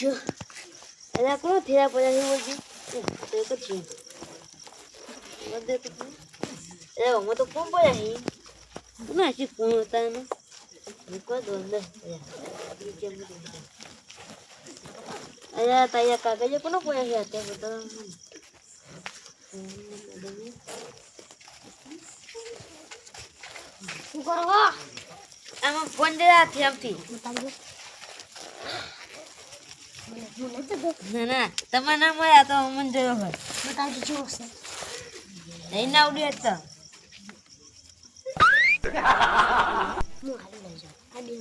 અલા કોણ ફેરા પડ્યા છે બોલજી તો પછી વધે તો એ હું તો કોણ પડ્યા છે ના શી કોણ હતા ને મૂકો દો અંદર અરે તાયા કાગળ કોનો પડ્યા છે અત્યારે બધા શું કરો આમાં ફોન દે આથી આમથી ના ના તમારે ના મળ્યા તો મને જોયો હોય બતાવજો શું છે નહીં ના ઉડી હતા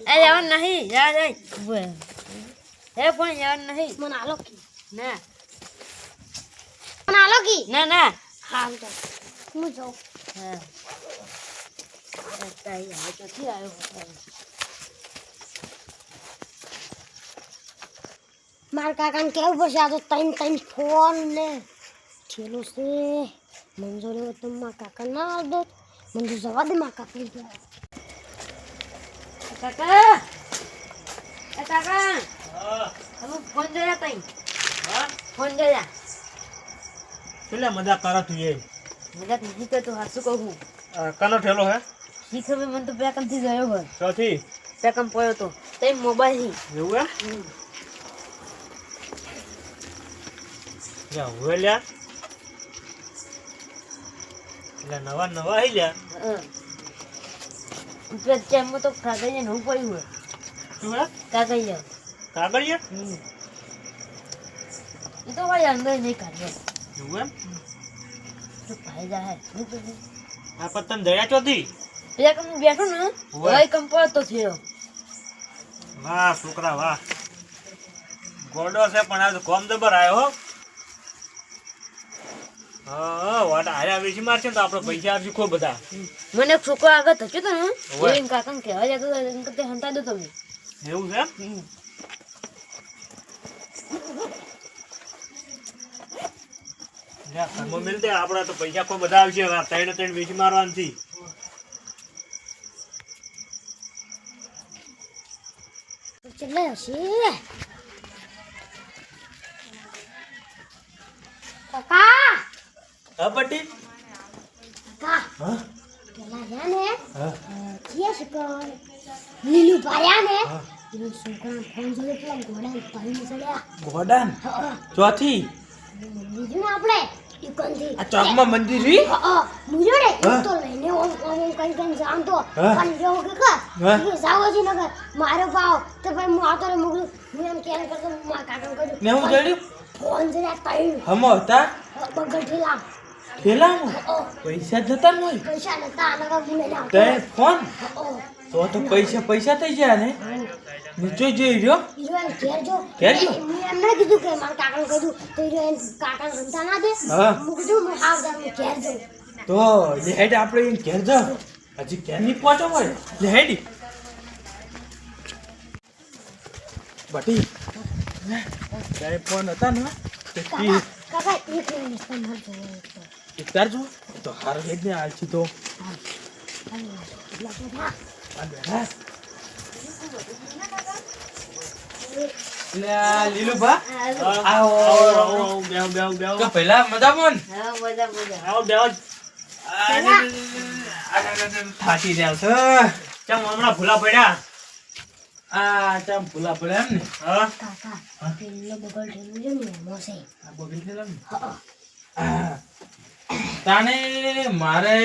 અરે જવાનું નહીં યાદ હે પણ જવાનું નહીં મને આલો ના મને આલો કી ના ના હા હું જાઉં હા તાઈ તો થી આવ્યો માર કાકાને કેવું પડશે આ તો ત્રણ ફોન ને છેલ્લો છે મંજૂરી તો મારા કાકા ના આવતો મંજૂર જવા દે મારા કાકા કાકા હવે ફોન જોયા તઈ ફોન જોયા પેલા મજાક કરો તું એ મજાક નથી કરતો હાસુ કહું કનો ઠેલો હે શી ખબર મને તો પેકમ થી ગયો હોય ચોથી પેકમ પડ્યો તો તઈ મોબાઈલ થી એવું હે જા હવે લ્યા એટલે નવા હઈ લ્યા પેચમાં તો કાગળિયા નવું પડ્યું હોય શું હે કાગળિયા કાગળિયા એ તો ભાઈ અંદર નહીં કાઢ્યો એવું એમ તો ભાઈ જાય આ પતન દયા ચોથી પેકમ બેઠો ને ભાઈ કંપો તો થયો વાહ છોકરા વાહ ગોડો છે પણ આ તો કોમ દબર આવ્યો હો હા વાડા હાર્યા વેચી મારશે ને તો આપણે પૈસા આપી ખૂબ બધા મને એક છોકરો આગળ થયો તો ને એ કાકાને કહેવા જતો હતો તે હંતા દો તમે એવું છે લે ઘરમાં મિલ દે આપણા તો પૈસા કોઈ બધા આવશે ત્રણ વેચી મારવાથી ચલે હશે કાકા હા પટ્ટી કાકા હા પેલા રહ્યા ને હા કીએ છે કે લીલુ પાયા ને એ છોકરા ફોન જોડે પેલા ઘોડા પાણી ચડ્યા ગોડાન ચોથી બીજું ને આપણે ઈકોનથી આ ચોકમાં મંદિર રી મુજો ને તો લઈને ઓમ કઈ જામ તો પણ જો કે જાવો છે નગર મારો પાવ તો ભાઈ હું આતો રે મુગલું હું એમ કેમ કરતો મારા કાકા કહું ને હું જડ્યું ફોન જરા તઈ હમો હતા બગલ ઠેલા ઠેલામાં પૈસા જતા ન હોય પૈસા નતા નગર મને ના તે ફોન તો પૈસા થઈ ગયા ને નીચે જઈ રહ્યો હીરોઈન ઘેર જો ઘેર જો? મેં એમ ના કીધું કે મારા કાકાને કીધું તો હીરોઈન કાકાને રમતા ના દે હા. હું કીધું હું આવ જાઉં ઘેર જાઉં તો લેહેડ આપણે અહીં ઘેર જાવ હજી ઘેર નહીં પહોંચો હોય લેહેડ બટી ત્યારે ફોન હતા ને તે કાકા એક મિનિટ તમારે જોવો તો એકવાર જો તો હારો હેડ ને આલછી તો એટલા બધા આ બેઠા લે લીલુ બા આવો બેહો કે પહેલા મજા મોન હા મજા આવો બેહો થાકી જાવ છો ચમ હમણાં ભૂલા પડ્યા ચમ ભૂલા પડ્યા એમ ને હા કાકા પેલો બગલ ઠેલું છે ને મોસે આ બગડી થેલા ને હા તાને મારે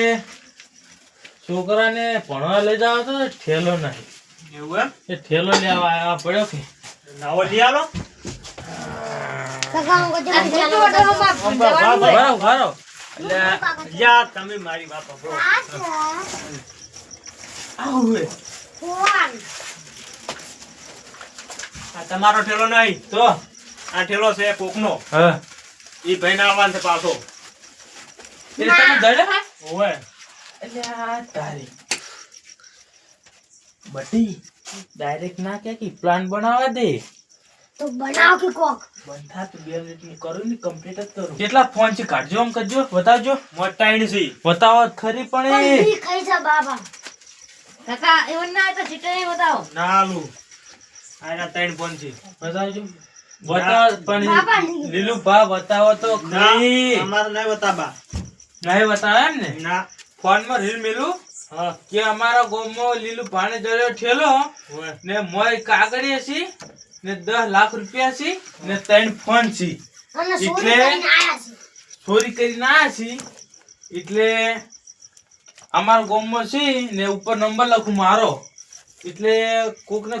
છોકરાને ભણવા લઈ જાવ તો ઠેલો નહીં એવું એમ એ ઠેલો લેવા આવ્યા પડ્યો કે નાવો લઈ આલો કાકા હું કહું ઘરો એટલે યા તમે મારી વાત સાંભળો આવું ફોન આ તમારો ઠેલો નહીં તો આ ઠેલો છે કોકનો હા ઈ ભાઈ ના આવવાનું છે પાછો એટલે તમે દડે હા ઓય એટલે આ તારી બટી ડાયરેક્ટ ના કે પ્લાન બનાવવા દે તો બનાવ કે કોક બંધા તો 2 મિનિટ ની કરું ને કમ્પ્લીટ જ કરું કેટલા ફોન છે કાઢજો આમ કરજો બતાવજો મોટાઈન છે બતાવો ખરી પણ એ ઈ ખાઈ જા બાબા કાકા એવન ના તો ચીટે બતાવો નાલુ આના 3 ફોન છે બતાવજો બતાવો પણ લીલું ભા બતાવો તો ખરી. અમારે નહીં બતાબા. નહીં બતાવે એમ ને ના. ફોનમાં રીલ મેલું હા. કે અમારા ગામમાં લીલું ભાને જડ્યો ઠેલો ઓય. ને મોય કાગળિયા છે ને 10 લાખ રૂપિયા છે ને 3 ફોન છે ચોરી કરીને આયા છે એટલે અમારા ગામમાં છે ને ઉપર નંબર લખું મારો એટલે કોકને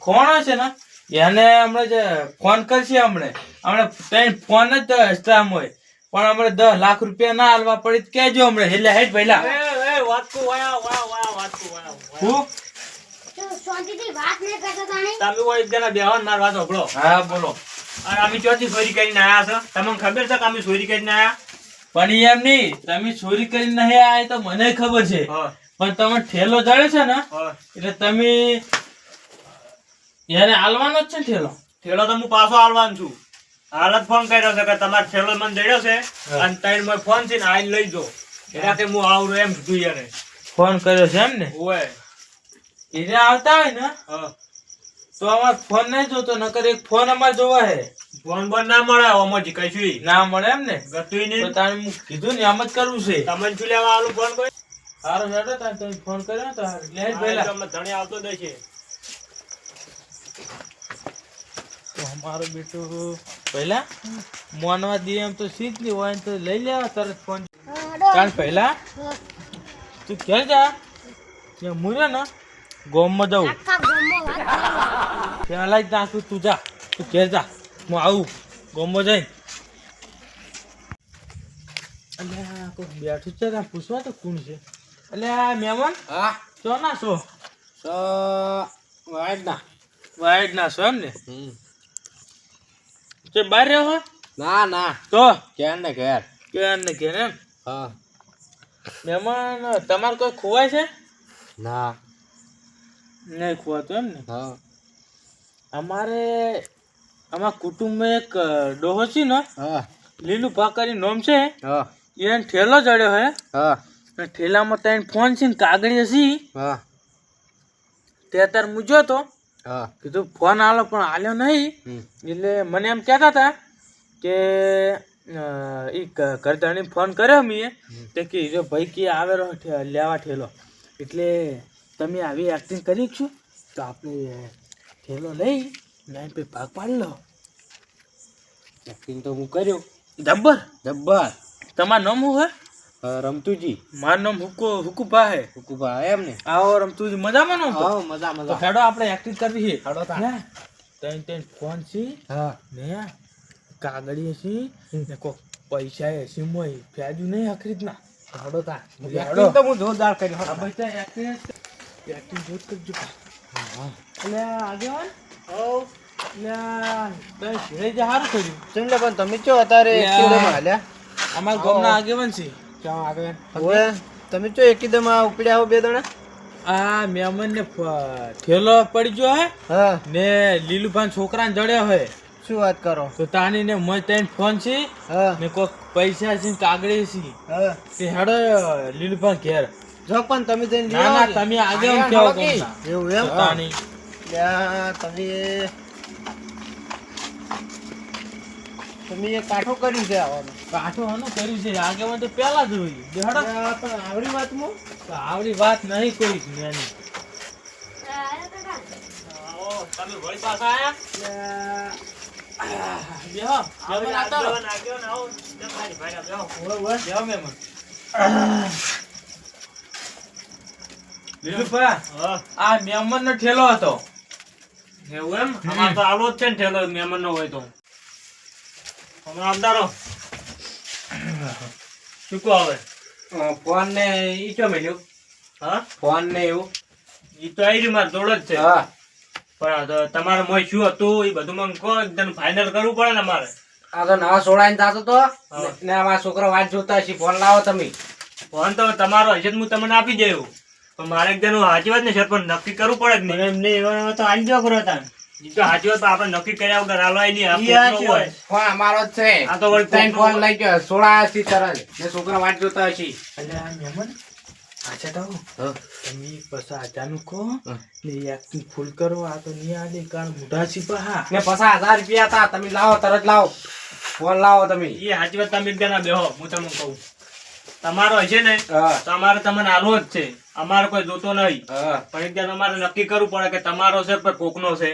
ખોણો છે ને એને હમણાં જે ફોન કરશે હમણે 3 ફોન જ સ્ટામ હોય પણ હમણે 10 લાખ રૂપિયા ના હાલવા પડી તો કહેજો હમણે એટલે હેડ પહેલા એ વાતકુ વાયા વાતકુ વાયા. હું તમે કોઈ એક જણા બેહવાન માર વાત સાંભળો. હા બોલો અને અમે ચોથી ચોરી કરીને આયા છો? તમને ખબર છે કે અમે ચોરી કરીને આયા? પણ એમ નહીં તમે ચોરી કરીને નહીં આયા તો મને ખબર છે હા. પણ તમે ઠેલો જડે છે ને હા. એટલે તમે એને હાલવાનો જ છે ને ઠેલો થેલો તો હું પાછો આલવાનું છું. હાલ જ ફોન કર્યો છે કે તમારે થેલો મને જડ્યો છે અને 3 મોય ફોન છે ને આઈને લઈ જાઓ. એટલે હું આવરું એમ કીધું યાર. ફોન કર્યો છે એમ ને ઓય. એને આવતા હોય ને હા. તો અમારે ફોન નહીં જોતો નકર એક ફોન અમારે જોવા હે ફોન બંધ ના મળે ઓમાંથી કશું ના મળે એમ ને ગતું તો નહીં. તારે હું કીધું ને આમ જ કરવું છે તમને શું લેવા આલું ફોન કોઈ? સારો હેડો તારે તમે ફોન કર્યો તો લે હા, પહેલા તમને ધણી આવતો જ છે. તો અમારો બેટો પહેલા મોનવા દે એમ તો સીધ નહીં હોય ને તો લઈ લેવા તરત ફોન કારણ પહેલા તું ઘેર જા ત્યાં મુરે ને ગોમમાં જાઉં પેલા જ નાખું તું જા તું ઘેર જા હું આવું ગોમમાં જઈને અલ્યા કોઈ બેઠું છે ત્યાં પૂછવા તો કોણ છે અલ્યા મહેમાન હા તો ના છો સો વાઈટ ના વાઈટ ના છો એમ ને તે બહાર રહ્યો હો ના ના તો ઘેર ને ઘેર કે ને કે એમ હા મહેમાન તમારે કોઈ ખોવાય છે ના નહીં ખોવાતું એમ ને હા અમારે અમારા કુટુંબમાં એક ડોહો છે ને હા લીલું ભાકરી નોમ છે હા એને ઠેલો જડ્યો હે હા અને ઠેલામાં ત્રણ ફોન છે ને કાગળી હસી હા તે અત્યારે મૂજ્યો તો હા કીધું ફોન આલો પણ આલ્યો નહીં હમ. એટલે મને એમ કહેતા હતા કે એ ઘરધણી ફોન કર્યો મેં તે કે હીરો ભાઈ કે આવેલો લેવા ઠેલો એટલે તમે આવી એક્ટિંગ કરી છું તો આપણે ઠેલો લઈ ને પછી ભાગ પાડી લો એક્ટિંગ તો હું કર્યું જબ્બર જબ્બર તમારું નામ શું હે રમતુજી મારું નામ હુકુભા હે હુકુભા એમ ને આવો રમતુજી મજામાં નો હા મજા તો મજા હેડો આપણે એક્ટિંગ કરવી છે હેડો તા. ને ત્રણ ફોન છે હા ને કાગળી છે ને કોક પૈસા છે મોય ફ્યાજુ નહીં આખરી ના હેડો તા હેડો. એક્ટિંગ તો હું જોરદાર કર્યું આ હા બધા એક્ટિંગ જોત કરજો હા એટલે આગેવાન એટલે ઘરે જે સારું કર્યું ચંદા પણ તમે ચો અત્યારે યા. એકદમ હાલ્યા અમારા ગામના આગેવાન છે ક્યાં આગળ ઓય તમે ચો એકદમ આ ઉપડ્યા હો બે દણા આ મહેમાન ને ઠેલો પડી ગયો હે હા ને લીલુભાઈ છોકરાને જડ્યો હે શું વાત કરો તો તાની ને મોય ત્રણ ફોન છે હા ને કોક પૈસા છે ને કાગળી છે હા તે હેડો લીલુભાઈ ઘેર જો પણ તમે જઈને ના ના તમે આગેવાન કેવો ગામના. એવું એમ તાની લ્યા, તમે એ કાઠો કર્યું છે આવવાનું કાઠો હનું કર્યું છે આગેવાન તો પહેલા જ હોય હેડો લ્યા, પણ આવડી વાતમાં તો આવડી વાત નહીં કોઈ જ્ઞાની આવો, તમે વળી પાછા આયા? બેહો આવો, મહેમાન આતો રહો. આગેવાન, આગેવાન, આવો. લે, ભાઈ, ભાઈ, બેહો. બેહો મહેમાન લીલુભા હા. આ મહેમાન નો ઠેલો હતો એવું એમ? અમારે તો આવો જ છે ને ઠેલો મહેમાનનો હોય તો. હમણાં આવતા રહો. શું કહો હવે? ફોન ને ઈ ચો મળ્યું હા? ફોન ને એવું ઈ તો આઈ રહ્યું મારા જોડે જ છે. હા પણ આ તો તમારે મોય શું હતું એ બધું મને કહો, એકદમ ફાઇનલ કરવું પડે ને અમારે. આ તો નવા સોડાઈને જાતો તો ને અમારા છોકરો વાત જોતા હશે ફોન લાવો તમે ફોન તો તમારો હશે તો હું તમને આપી દઉં. પણ મારે એકદમ સાચી વાત ને સર પણ નક્કી કરવું પડે જ નહીં. તો આઈ ગયો કરો તાન. ઈ તો સાચી વાત, પણ આપણે નક્કી કર્યા વગર હાલવાય નહીં. આ કોકનો હોય. ફોન અમારો જ છે આ તો વળી ત્રણ કોકનો ફોન હોય. લઈ ગયો સોડા હશે તરત ને છોકરા વાત જોતા હશે એટલે આ મહેમાન અચ્છા તાવ હા. તમે પછી આજાનું કહો હા. ને એક્ટિંગ ફૂલ કરો આ તો નહીં આલે કારણ મોઢા છીપા હા ને પાછા 1000 રૂપિયા હતા તમે લાવો તરત લાવો ફોન લાવો તમે એ સાચી વાત તમે એકદમ બેહો હું તમને કહું તમારો હશે ને હા તો અમારે તમને આલો જ છે અમારે કોઈ જોતો નહીં હા પણ એકદમ અમારે નક્કી કરવું પડે કે તમારો છે કે કોકનો છે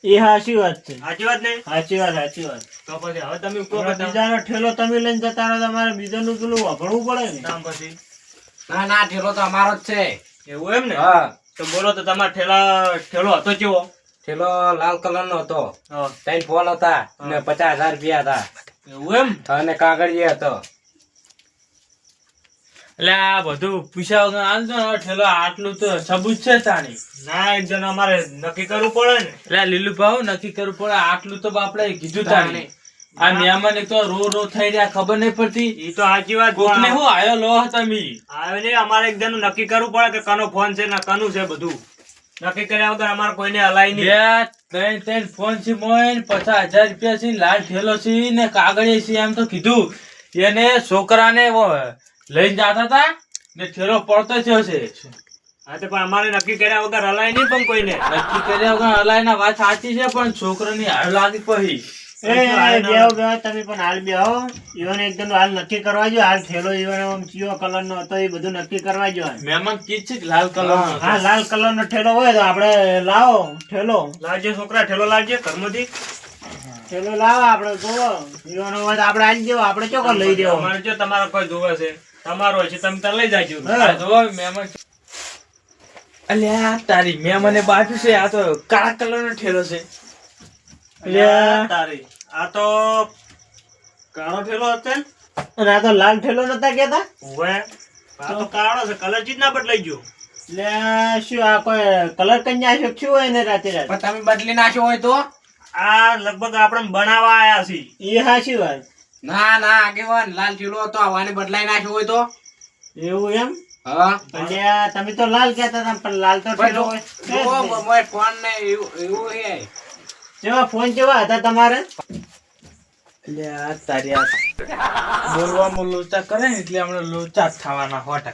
એ સાચી વાત છે. સાચી વાત ને સાચી વાત, સાચી વાત. તો પછી હવે તમે કહો હવે કે બીજાનો ઠેલો તમે લઈને જતા રહો, તમારે બીજાનું પેલું વાપરવું પડે ને. નામ પછી ના ના ઠેલો તો અમારો જ છે એવું એમ ને હા તો બોલો તો તમારો ઠેલો હતો કેવો ઠેલો લાલ કલર નો હતો હા. 3 ફોન હતા ને 50,000 રૂપિયા હતા એવું એમ અને કાગળિયે હતો એટલે આ બધું પૂછ્યા વગર આલજો ને હવે ઠેલો આટલું તો સબૂત છે તાણી ના એકદમ અમારે નક્કી કરવું પડે ને એટલે આ લીલું ભાવ નક્કી કરવું પડે આટલું તો આપણે કીધું તાણી આ મહેમાન એક તો રો થઈ રહ્યા ખબર નહીં પડતી એ તો સાચી વાત કોકને હું આયો લો તમે આવે ને અમારે એકદમ નક્કી કરવું પડે કે કનો ફોન છે ને કનું છે બધું નક્કી કર્યા વગર અમારે કોઈને હલાય નહીં ત્રણ ફોન છે મોય 50,000 રૂપિયા છે લાલ ઠેલો છે ને કાગળે છે એમ તો કીધું એને છોકરાને લઈને જતા હતા ને ઠેલો પડતો થયો છે હા તો પણ અમારે નક્કી કર્યા વગર હલાય નહીં પણ કોઈને નક્કી કર્યા વગર હલાયના વાત સાચી છે પણ છોકરાની હાલ લાગી પછી બેહો બેહો તમે પણ હાલ બેહો. ઈવોને એકદમ હાલ નક્કી કરવા જો. હાલ ઠેલો ઈવોને આમ ચિયો કલરનો હતો એ બધું નક્કી કરવા જો. મહેમાન કીધ છે કે લાલ કલર હા, લાલ કલરનો ઠેલો હોય તો આપણે લાવો ઠેલો. લાવજે છોકરા ઠેલો લાવજે ઘરમાંથી ઠેલો લાવો આપણે જોવો. ઈવોનો હોય તો આપણે આલી દેવો. આપણે ચોક્કસ લઈ દેવો. અમારે જો તમારે કોઈ જોવે છે તમારો છે તમે તાર લઈ જાજો મહેમાન અલ્યા તારી મહેમાને બાજુ છે આ તો કાળા કલર નો ઠેલો છે અલ્યા તારી આ તો કાળો ઠેલો હતો ને અને આ તો લાલ ઠેલો નતા કેતા. ઓવે આ તો કાળો છે કલર ચીજ ના બદલાઈ ગયો એટલે શું આ કોઈ કલર કન્યા છે શું હોય ને રાતે રાતે? પણ તમે બદલી નાખ્યો હોય તો આ લગભગ આપણે બનાવવા આયા છીએ એ સાચી વાત. ના ના આગેવાન લાલ ઠેલો હતો આને બદલાઈ નાખ્યો હોય તો એવું એમ? હા અલ્યા તમે તો લાલ કહેતા હતા પણ લાલ તો ઠેલો હોય. મોય ફોન ને એવું હે જેવા ફોન જેવા હતા તમારે? અલ્યા તારી આ બોલવામાં લોચા કરે ને એટલે હમણાં લોચા જ થવાના 100%.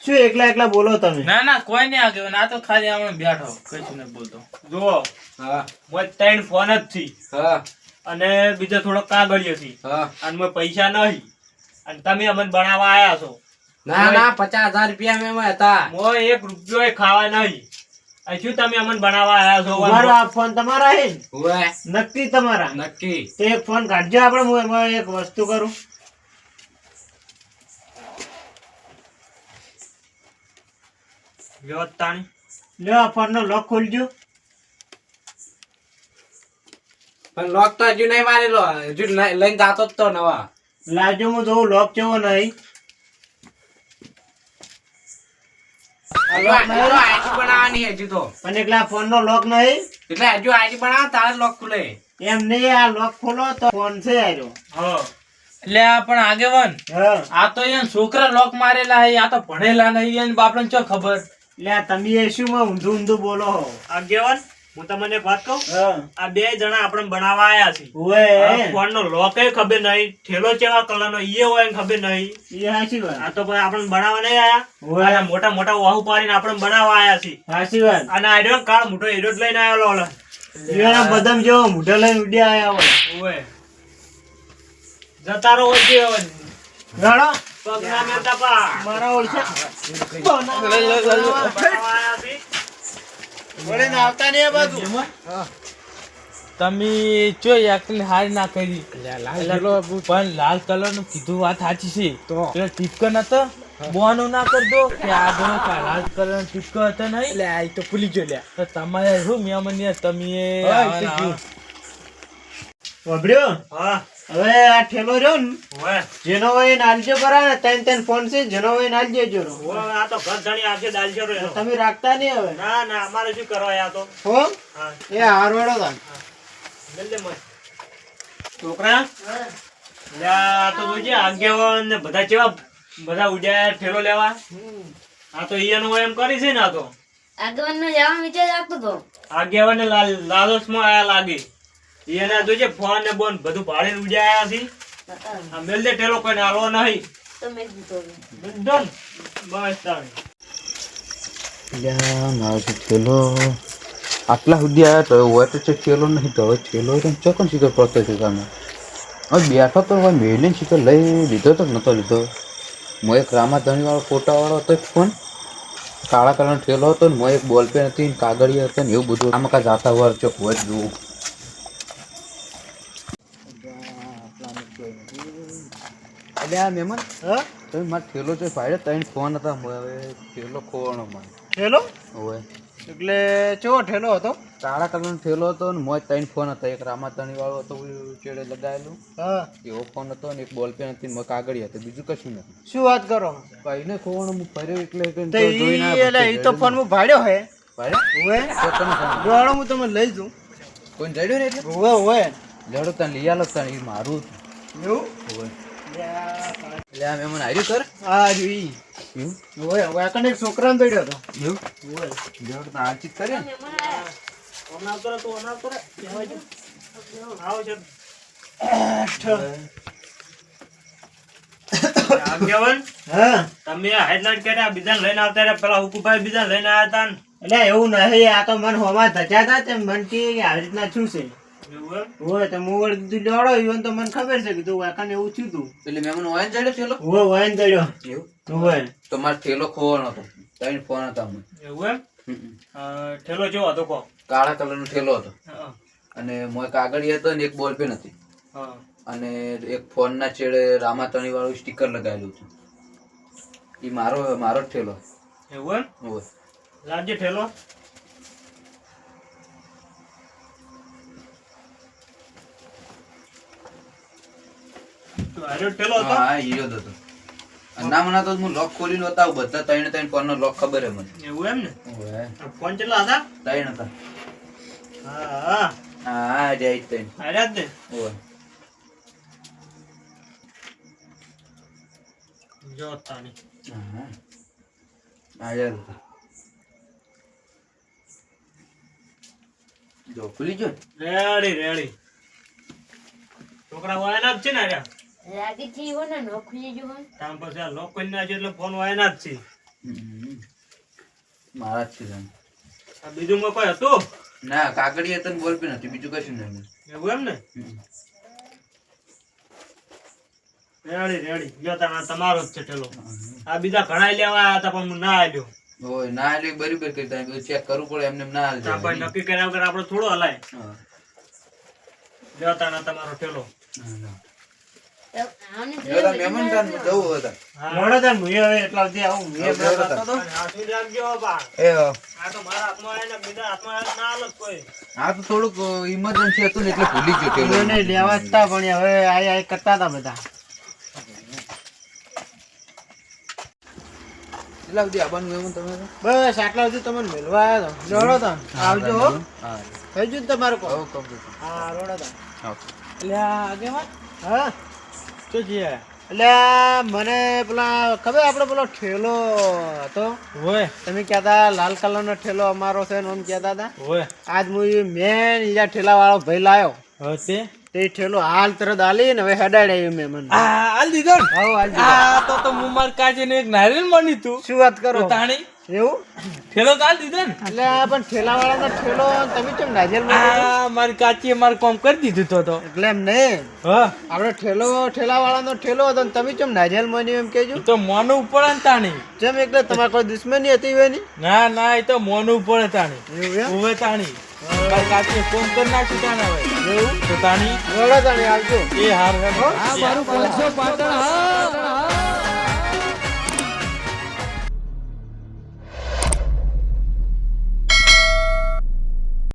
શું એકલા એકલા બોલો તમે? ના ના કોઈ નહીં આગળ આ તો ખાલી હમણાં બેઠો કશું નહીં બોલતો જુઓ હા મોય 3 ફોન જ છી હા અને બીજા થોડો કાગળિયો છી હા અને મોય પૈસા નહીં અને તમે અમને બનાવવા આયા છો ના ના 50,000 રૂપિયા મેં હતા મોય 1 રૂપિયો ખાવા નહીં અને શું તમે અમને બનાવવા આયા છો મારો આ ફોન તમારા હે ને? ઓય નક્કી તમારા? નક્કી તો એક ફોન કાઢજો આપણે. હું એમાં એક વસ્તુ કરું. વ્યવસ્થાની લ્યો આ ફોન નો લોક ખોલજો. પણ લોક તો હજુ નહીં મારેલો હજુ લઈને જાતો જ તો નવા લાવજો હું જોઉં લોક કેવો નહીં. આઈડી બનાવવાની હજુ તો પણ એકલા ફોન નો લોક નહીં. એટલે હજુ આઈડી બનાવ તારે લોક ખુલે એમ નહીં, આ લોક ખોલો તો ફોન છે આર્યો. હા એટલે આ પણ આગેવાન હા આ તો અહીંયા છોકરા લોક મારેલા હે આ તો ભણેલા નહીં એને બાપને ચો ખબર એટલે આ તમે એ શું માં ઊંધું ઊંધું બોલો હો? આગેવાન હું તમને એક વાત કહું હા આ 2 જણા આપણે બનાવવા આયા છે ઓય ફોન નો લોક ખબર નહીં ઠેલો કેવા કલર નો ઈ હોય એને ખબર નહીં એ સાચી વાત. આ તો ભાઈ આપણે બનાવવા નહીં આયા ઓય અને મોટા મોટા વાહુ પાડીને આપણે બનાવવા આયા છીએ સાચી વાત. અને આડ્યો કાળ મોટો હીરો જ લઈને આવેલો ઓલા એના બદામ જેવો મોઢો લઈને ઉડ્યા આયા હોય. ઓય જતારો હોય છે હવે ગાળો પગના મેલતા પા મારા ઓળખા બનાવવા આયા છીએ વળીને આવતા નહીં આ બાજુ. તમે ચો એકલી હારી ના કરી પણ લાલ કલર નું કીધું વાત સાચી છે પેલો ટીપકો નતો બોનું ના કરતો કે આ દો લાલ કલર નો ટીપકો હતો નહીં એટલે આ તો ભૂલી ગયો લ્યા તો તમારે શું મેમન તમે વાપર્યો? હા હવે આ ઠેલો રહ્યો ને ઓય જેનો હોય એને આલજો કરા ને. ત્રણ ફોન છે જેનો હોય એને આલજો જોરો. ઓય આ તો ઘર ધણી આવશે દાલચો રહ્યો તમે રાખતા નહીં હવે ના ના અમારે શું કરવા આ તો હો. હા એ હારવાડો તા. મેલ દે મય છોકરા લ્યા તો જોજે આગેવાન ને બધા કેવા બધા ઉડ્યા ઠેલો લેવા આ તો ઈયાનું એમ કરી છે ને આ તો આગેવાન નો જવાનો વિચાર રાખતો તો આગેવાન ને લાલચમાં આયા લાગે ઈયાના જોજે ફોન ને બોન બધું ભાડીને ઉડ્યા આયા છે આ મેલ દે ઠેલો કોઈને હાલવો નહીં તો મેં દીધો ડન બસ તાણી. લ્યા મારો તો થેલો આટલા સુધી આવ્યા તો હોય તો છે થેલો નહીં તો હવે થેલો ચોકન શીખર પડતો છે તમે હવે બેઠો તો હવે મેલીને શીખર લઈ લીધો તો નહોતો લીધો હું એક રામાધણીવાળો ફોટાવાળો હતો એક ફોન કાળા કલરનો થેલો હતો ને હું એક બોલપેન હતી ને કાગળિયા હતા ને એવું બધું આમાં કાંઈ જાતા વાર ચોક હોય જ જોવું અલ્યા મહેમાન હા તમે મારો થેલો છે ભાઈ ત્રણ ફોન હતા હવે થેલો ખોવાનો મને ઠેલો હોય એટલે કેવો ઠેલો હતો? કાળા કલરનો થેલો હતો ને મોજ ત્રણ ફોન હતા એક રામાધણી વાળો હતો ચેડે લગાવેલું હા એવો ફોન હતો ને એક બોલપેન હતી ને કાગળી હતી બીજું કશું નથી શું વાત કરો? ભાઈ ને ખોવાનો હું ફર્યો એટલે તો ઈ તો ફોન હું ભાડ્યો હે ભાઈ ઓએ દોડો હું તમને લઈ જઉં કોઈ જડ્યો ને એટલે ઓએ ઓએ લડો તને લઈ આલો તને એ મારું એવું હોય એટલે આ મહેમાન આવ્યું સર આ જોઈ એવું ઓએ ઓએ કને એક છોકરાને દોડ્યો હતો એવું ઓએ લડો તને આચિત કરે ને ઓનાવ કરો તો ઓનાવ કરો. આવો છે. આગેવાન, હા તમે હાઈલાઇટ કર્યા બીજાને લઈને આવતા રહ્યા પેલા હુકુભાઈ બીજાને લઈને આવ્યા હતા ને. એટલે એવું નહીં આ તો મન હોમાં ધજા હતા તે મન કે આવી રીતના શું છે એવું એમ? હોય તો હું વળી કીધું લેવડો ઈવન તો મને ખબર છે કીધું વાકાને એવું થયું તું એટલે મહેમાન હોય ને ચડ્યો થેલો હોય હોય ને દડ્યો એવું હોય તો મારો થેલો ખોવાનો હતો ત્રણ ફોન હતા મને એવું એમ? ઠેલો જેવો હતો કહો. કાળા કલરનો થેલો હતો હા, અને મોય કાગળી હતો ને એક બોલપેન હતી હા. અને એક ફોનના છેડે રામાધણી વાળું સ્ટીકર લગાવેલું હતું એ મારો જ થેલો એવું એમ? હોય લાવજે ઠેલો. તો હારો ઠેલો હતો? હા હીરો જ હતો અને ના મને તો હું લોક ખોલીને બતાવું બધા ત્રણ ત્રણ ફોનનો લોક ખબર હે મને એવું એમ ને? હોય આ ફોન કેટલા હતા? ત્રણ હતા હા, હા. હા જાય ત્રણ હાર્યા જ ને? હોય જો તાણી. હા આયા હતા જો ખુલી ગયો ને? Ready ready. છોકરા વાયના જ છે ને હાર્યા? રાગી થી હોય ને નોખી જો હોય તામ પછી આ લોક કરી નાખ્યો એટલે ફોન વાયના જ છે. મારા જ છે તમે આ બીજું માં કોઈ હતું? ના કાકડી હતા ને બોલપેન હતી બીજું કશું નહીં એવું એમ ને? Ready ready. જો તાણા તમારો જ છે ઠેલો. આ બીજા ઘણા લેવા આવ્યા હતા પણ હું ના આવ્યો. હોય ના એટલે બરાબર કરતા બધું ચેક કરવું પડે એમને એમ ના હાલ તો આપણે નક્કી કર્યા વગર આપણે થોડો હલાય. જો તાણા તમારો ઠેલો. તો આને મહેમાન તાન જવું હતા મોડો તાર મુએ હવે એટલા સુધી આવું મુએ હવે બરાબર બરાબર. હતો તો અને હાથું રાખજો બા. એ આ તો મારા હાથમાં આવે ને બીજા હાથમાં આવે ના હાલત કોઈ. આ તો થોડુંક ઇમરજન્સી હતું ને એટલે ભૂલી ગયો ટેલો. એને લેવા જ તા પણ હવે આય કરતા હતા બધા કેટલા સુધી આવવાનું મહેમાન તમે તો? બસ આટલા સુધી તમને મેળવા આવ્યો તો જોડો તા આવજો હો હા થઈ ગયું ને તમારું કોમ? હવ કમ્પ્લીટ હા રોડો તા આવ એટલે આગેવાન હા શું છે એટલે મને પેલા ખબર આપણે પેલો ઠેલો હતો હોય તમે કહેતા લાલ કલરનો ઠેલો અમારો છે ને આમ કહેતા હતા હોય. આજ હું મેન ઈજા ઠેલા વાળો ભાઈ લાયો હવે તે ઠેલો હાલ તરત હાલી ને હવે હેડાડ્યો મેં મને હાલ દીધો ને? હાલ હાલ દીધો. આ તો હું માર કાચીને એક નારિયેલ બની તું શું વાત કરો તાણી એવું ઠેલો તો હાલ દીધો ને? એટલે આ પણ ઠેલા વાળાનો ઠેલો તમે કેમ નાજેલ માં આ મારી કાચીએ મારું કામ કરી દીધું તો એટલે એમ નહીં હા આપણે ઠેલા વાળાનો ઠેલો હતો ને તમે કેમ નાજેલ માં એમ કેજો તો મોનું પડે ને તાણી. જેમ એટલે તમારે કોઈ દુશ્મની હતી હોય ની ના ના એ તો મોનું પડે તાણી. એવું એમ ઉવે તાણી મારી કાચીએ ફોન કરી નાખ્યું તાણે હવે એવું તો તાણી રોડો તાણી આવજો એ હાર હો? મારું 500 પાટણ હા